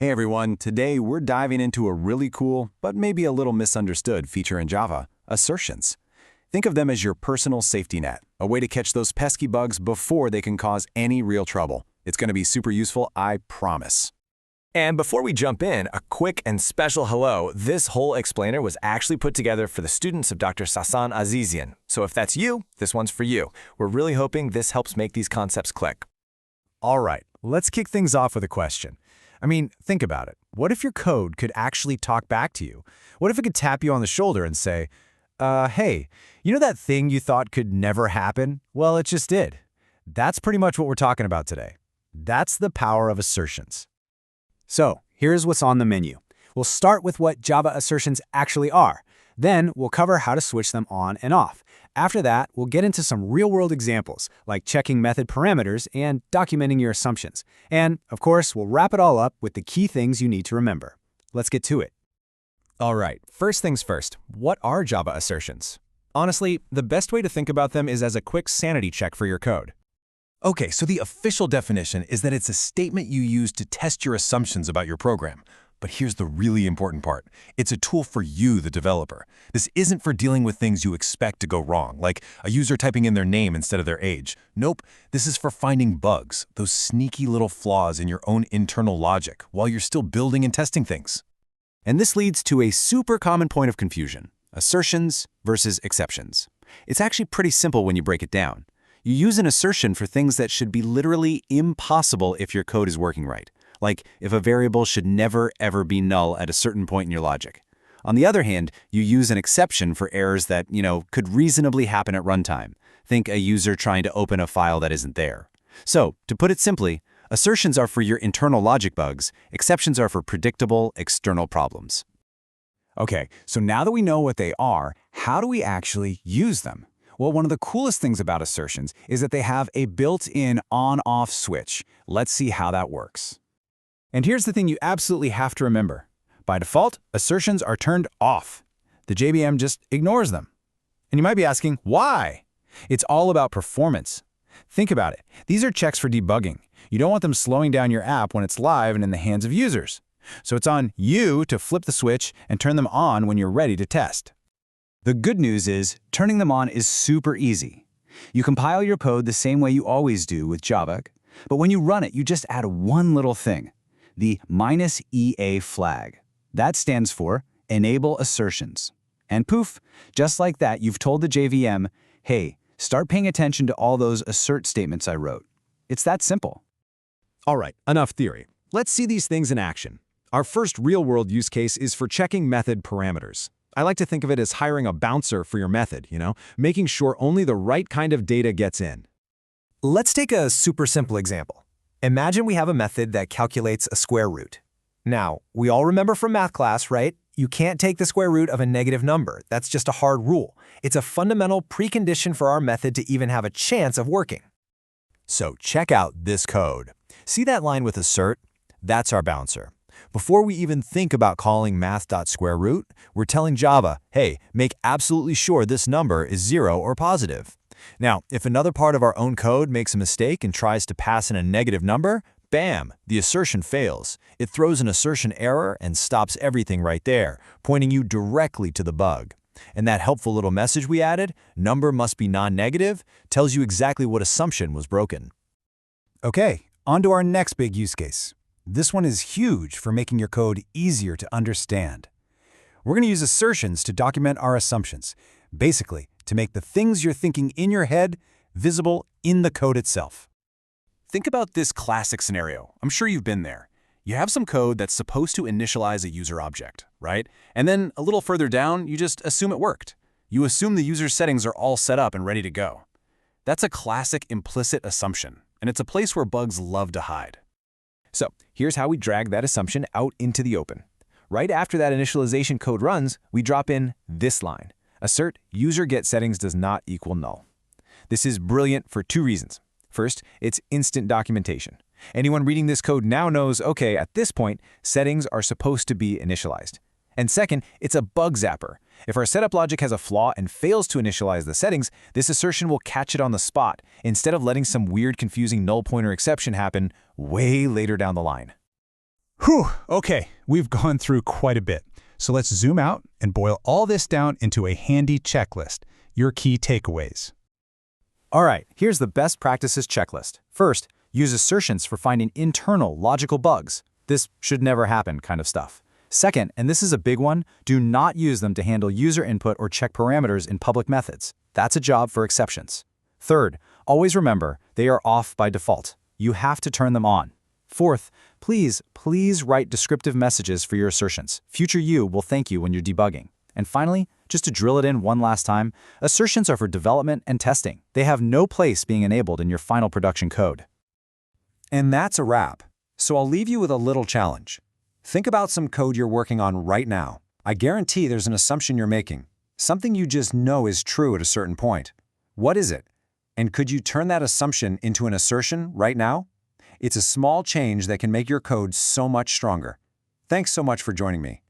Hey everyone, today we're diving into a really cool, but maybe a little misunderstood feature in Java, assertions. Think of them as your personal safety net, a way to catch those pesky bugs before they can cause any real trouble. It's going to be super useful, I promise. And before we jump in, a quick and special hello. This whole explainer was actually put together for the students of Dr. Sasan Azizian. So if that's you, this one's for you. We're really hoping this helps make these concepts click. All right, let's kick things off with a question. Think about it. What if your code could actually talk back to you? What if it could tap you on the shoulder and say, hey, you know that thing you thought could never happen? Well, it just did. That's pretty much what we're talking about today. That's the power of assertions. So, here's what's on the menu. We'll start with what Java assertions actually are. Then, we'll cover how to switch them on and off. After that, we'll get into some real-world examples, like checking method parameters and documenting your assumptions. And, of course, we'll wrap it all up with the key things you need to remember. Let's get to it. All right, first things first, what are Java assertions? Honestly, the best way to think about them is as a quick sanity check for your code. Okay, so the official definition is that it's a statement you use to test your assumptions about your program. But here's the really important part. It's a tool for you, the developer. This isn't for dealing with things you expect to go wrong, like a user typing in their name instead of their age. Nope, this is for finding bugs, those sneaky little flaws in your own internal logic, while you're still building and testing things. And this leads to a super common point of confusion, assertions versus exceptions. It's actually pretty simple when you break it down. You use an assertion for things that should be literally impossible if your code is working right. Like if a variable should never ever be null at a certain point in your logic. On the other hand, you use an exception for errors that, could reasonably happen at runtime. Think a user trying to open a file that isn't there. So, to put it simply, assertions are for your internal logic bugs, exceptions are for predictable external problems. Okay, so now that we know what they are, how do we actually use them? Well, one of the coolest things about assertions is that they have a built-in on-off switch. Let's see how that works. And here's the thing you absolutely have to remember. By default, assertions are turned off. The JVM just ignores them. And you might be asking, why? It's all about performance. Think about it. These are checks for debugging. You don't want them slowing down your app when it's live and in the hands of users. So it's on you to flip the switch and turn them on when you're ready to test. The good news is, turning them on is super easy. You compile your code the same way you always do with Java, but when you run it, you just add one little thing. The -EA flag. That stands for Enable Assertions. And poof, just like that, you've told the JVM, hey, start paying attention to all those assert statements I wrote. It's that simple. All right, enough theory. Let's see these things in action. Our first real-world use case is for checking method parameters. I like to think of it as hiring a bouncer for your method, making sure only the right kind of data gets in. Let's take a super simple example. Imagine we have a method that calculates a square root. Now, we all remember from math class, right? You can't take the square root of a negative number. That's just a hard rule. It's a fundamental precondition for our method to even have a chance of working. So check out this code. See that line with assert? That's our bouncer. Before we even think about calling math.squareroot, we're telling Java, hey, make absolutely sure this number is 0 or positive. Now, if another part of our own code makes a mistake and tries to pass in a negative number, bam, the assertion fails. It throws an assertion error and stops everything right there, pointing you directly to the bug. And that helpful little message we added, number must be non-negative, tells you exactly what assumption was broken. Okay, on to our next big use case. This one is huge for making your code easier to understand. We're going to use assertions to document our assumptions, basically to make the things you're thinking in your head visible in the code itself. Think about this classic scenario. I'm sure you've been there. You have some code that's supposed to initialize a user object, right? And then a little further down, you just assume it worked. You assume the user's settings are all set up and ready to go. That's a classic implicit assumption, and it's a place where bugs love to hide. So here's how we drag that assumption out into the open. Right after that initialization code runs, we drop in this line. Assert user get settings does not equal null. This is brilliant for two reasons. First, it's instant documentation. Anyone reading this code now knows, okay, at this point, settings are supposed to be initialized. And second, it's a bug zapper. If our setup logic has a flaw and fails to initialize the settings, this assertion will catch it on the spot, instead of letting some weird confusing null pointer exception happen way later down the line. Whew, okay, we've gone through quite a bit. So let's zoom out and boil all this down into a handy checklist. Your key takeaways. All right, here's the best practices checklist. First, use assertions for finding internal logical bugs. This should never happen kind of stuff. Second, and this is a big one, do not use them to handle user input or check parameters in public methods. That's a job for exceptions. Third, always remember, they are off by default. You have to turn them on. Fourth, please write descriptive messages for your assertions. Future you will thank you when you're debugging. And finally, just to drill it in one last time, assertions are for development and testing. They have no place being enabled in your final production code. And that's a wrap. So I'll leave you with a little challenge. Think about some code you're working on right now. I guarantee there's an assumption you're making, something you just know is true at a certain point. What is it? And could you turn that assumption into an assertion right now? It's a small change that can make your code so much stronger. Thanks so much for joining me.